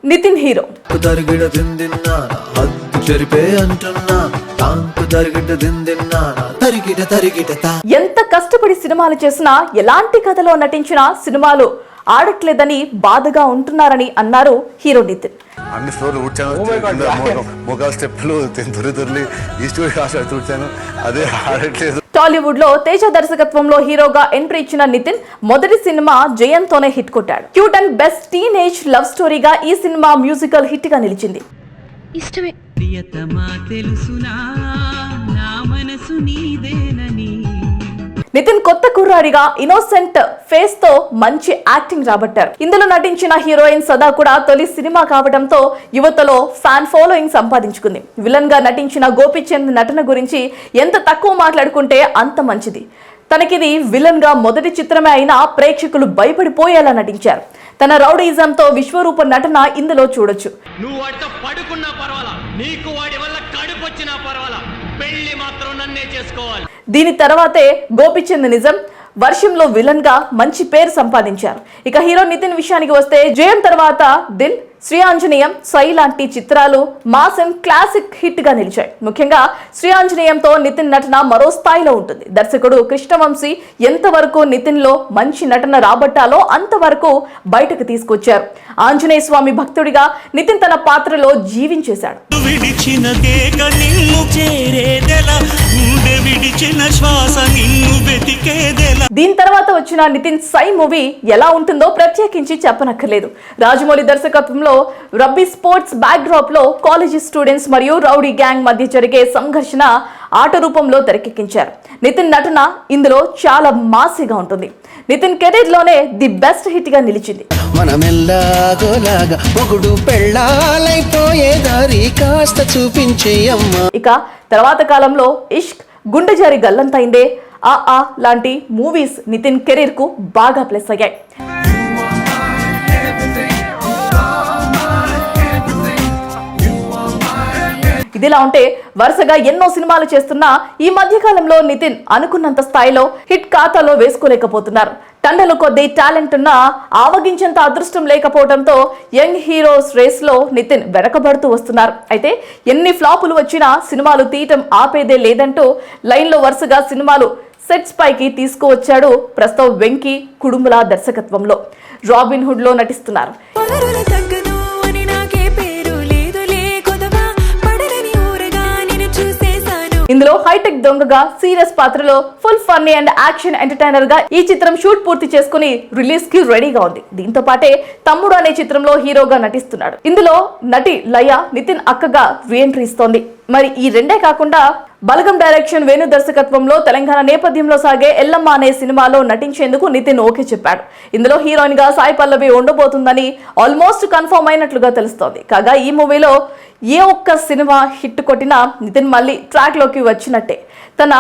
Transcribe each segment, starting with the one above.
Nitin hero. ఎంత కష్టపడి సినిమాలు చేసినా ఎలాంటి కథలో నటించినా సినిమాలు ఆడట్లేదని బాధగా ఉంటున్నారని అన్నారు హీరో నితిన్. అన్ని ఫ్లోర్లు మోకాల్ స్టెప్లు అదే ఆడట్లేదు. టాలీవుడ్ లో తేజ దర్శకత్వంలో హీరోగా ఎంట్రీ ఇచ్చిన నితిన్ మొదటి సినిమా జయంతోనే హిట్ కొట్టాడు. Cute and best teenage love స్టోరీగా ఈ సినిమా మ్యూజికల్ హిట్ గా నిలిచింది. ఇష్టమే నితిన్ కొత్త కుర్రాడిగా ఇన్నోసెంట్ ఫేస్ తో మంచి యాక్టింగ్ రాబట్టారు. ఇందులో నటించిన హీరోయిన్ సదా కూడా తొలి సినిమా కావడంతో యువతలో ఫ్యాన్ ఫాలోయింగ్ సంపాదించుకుంది. విలన్ గా నటించిన గోపీచంద్ నటన గురించి ఎంత తక్కువ మాట్లాడుకుంటే అంత మంచిది. తనకిది విలన్ గా మొదటి చిత్రమే అయినా ప్రేక్షకులు భయపడిపోయేలా నటించారు. తన రౌడీజంతో విశ్వరూప నటన ఇందులో చూడొచ్చు. దీని తర్వాతే గోపీచంద్ నిజం వర్షంలో విలన్ గా మంచి పేరు సంపాదించారు. ఇక హీరో నితిన్ విషయానికి వస్తే జయం తర్వాత దిల్, శ్రీ ఆంజనేయం, సై లాంటి చిత్రాలు మాస్ అండ్ క్లాసిక్ హిట్ గా నిలిచాయి. ముఖ్యంగా శ్రీ ఆంజనేయంతో నితిన్ నటన మరో స్థాయిలో ఉంటుంది. దర్శకుడు కృష్ణవంశీ ఎంతవరకు నితిన్ లో మంచి నటన రాబట్టాలో అంతవరకు బయటకు తీసుకొచ్చారు. ఆంజనేయ స్వామి భక్తుడిగా నితిన్ తన పాత్రలో జీవించేశాడు. దీని తర్వాత వచ్చిన నితిన్ సై మూవీ ఎలా ఉంటుందో ప్రత్యేకించి చెప్పనక్కర్లేదు. రాజమౌళి దర్శకత్వంలో రబ్బీ స్పోర్ట్స్ బ్యాక్ డ్రాప్ లో కాలేజీ స్టూడెంట్స్ మరియు రౌడీ గ్యాంగ్ మధ్య జరిగే సంఘర్షణ ఆట రూపంలో తెరకెక్కించారు. నితిన్ నటన ఇందులో చాలా మాసిగా ఉంటుంది. నితిన్ కెరీర్ లోనే ది బెస్ట్ హిట్ గా నిలిచింది. ఇక తర్వాత కాలంలో ఇష్క్, గుండె జారి గల్లంతైందే, ఆ లాంటి మూవీస్ నితిన్ కెరీర్ కు బాగా ప్లస్ అయ్యాయి. ఇదిలా ఉంటే వరుసగా ఎన్నో సినిమాలు చేస్తున్నా ఈ మధ్య కాలంలో నితిన్ అనుకున్నంత స్థాయిలో హిట్ ఖాతాలో వేసుకోలేకపోతున్నారు. టన్నుల కొద్దీ టాలెంట్ ఉన్నా ఆవగించేంత అదృష్టం లేకపోవడంతో యంగ్ హీరోస్ రేస్ లో నితిన్ వెనకబడుతూ వస్తున్నారు. అయితే ఎన్ని ఫ్లాపులు వచ్చినా సినిమాలు తీయటం ఆపేదే లేదంటూ లైన్ లో వరుసగా సినిమాలు సెట్స్ పైకి తీసుకువచ్చాడు. ప్రస్తుతం వెంకీ కుడుముల దర్శకత్వంలో రాబిన్ హుడ్ లో నటిస్తున్నారు. ఇందులో హైటెక్ దొంగగా సీరియస్ పాత్రలో full funny and action entertainer గా ఈ చిత్రం షూట్ పూర్తి చేసుకుని రిలీజ్ కి రెడీగా ఉంది. దీంతో పాటే తమ్ముడు అనే చిత్రంలో హీరోగా నటిస్తున్నాడు. ఇందులో నటి లయ నితిన్ అక్కగా రీఎంట్రీ ఇస్తోంది. మరి ఈ రెండే కాకుండా బలగం డైరెక్షన్, వేణు దర్శకత్వంలో తెలంగాణ నేపథ్యంలో సాగే ఎల్లమ్మ అనే సినిమాలో నటించేందుకు నితిన్ ఓకే చెప్పాడు. ఇందులో హీరోయిన్ గా సాయి పల్లవి ఉండబోతుందని ఆల్మోస్ట్ కన్ఫర్మ్ అయినట్లుగా తెలుస్తోంది. కాగా ఈ మూవీలో ఏ ఒక్క సినిమా హిట్ కొట్టినా నితిన్ మళ్ళీ ట్రాక్ లోకి వచ్చినట్టే. తన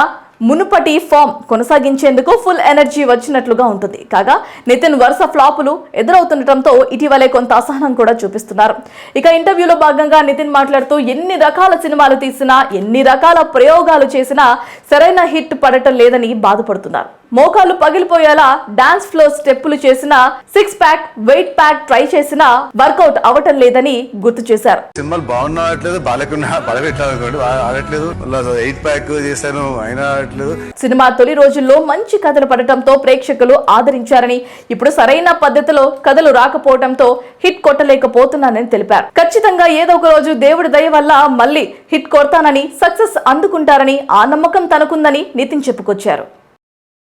మునుపటి ఫామ్ కొనసాగించేందుకు ఫుల్ ఎనర్జీ వచ్చినట్లుగా ఉంటుంది. కాగా నితిన్ వరుస ఫ్లాపులు ఎదురవుతుండటంతో ఇటీవలే కొంత అసహనం కూడా చూపిస్తున్నారు. ఇక ఇంటర్వ్యూలో భాగంగా నితిన్ మాట్లాడుతూ ఎన్ని రకాల సినిమాలు తీసినా, ఎన్ని రకాల ప్రయోగాలు చేసినా సరైన హిట్ పడటం లేదని బాధపడుతున్నారు. మోకాలు పగిలిపోయేలా డాన్స్ ఫ్లో స్టెప్పులు చేసినా, six pack, weight pack try చేసినా వర్కౌట్ అవటం లేదని గుర్తు చేశారు. సినిమాలు సినిమా తొలి రోజుల్లో మంచి కథలు పడటంతో ప్రేక్షకులు ఆదరించారని, ఇప్పుడు సరైన పద్ధతిలో కథలు రాకపోవడంతో హిట్ కొట్టలేకపోతున్నానని తెలిపారు. ఖచ్చితంగా ఏదో ఒక రోజు దేవుడి దయ వల్ల మళ్ళీ హిట్ కొడతానని, సక్సెస్ అందుకుంటారని ఆ నమ్మకం తనకుందని నితిన్ చెప్పుకొచ్చారు.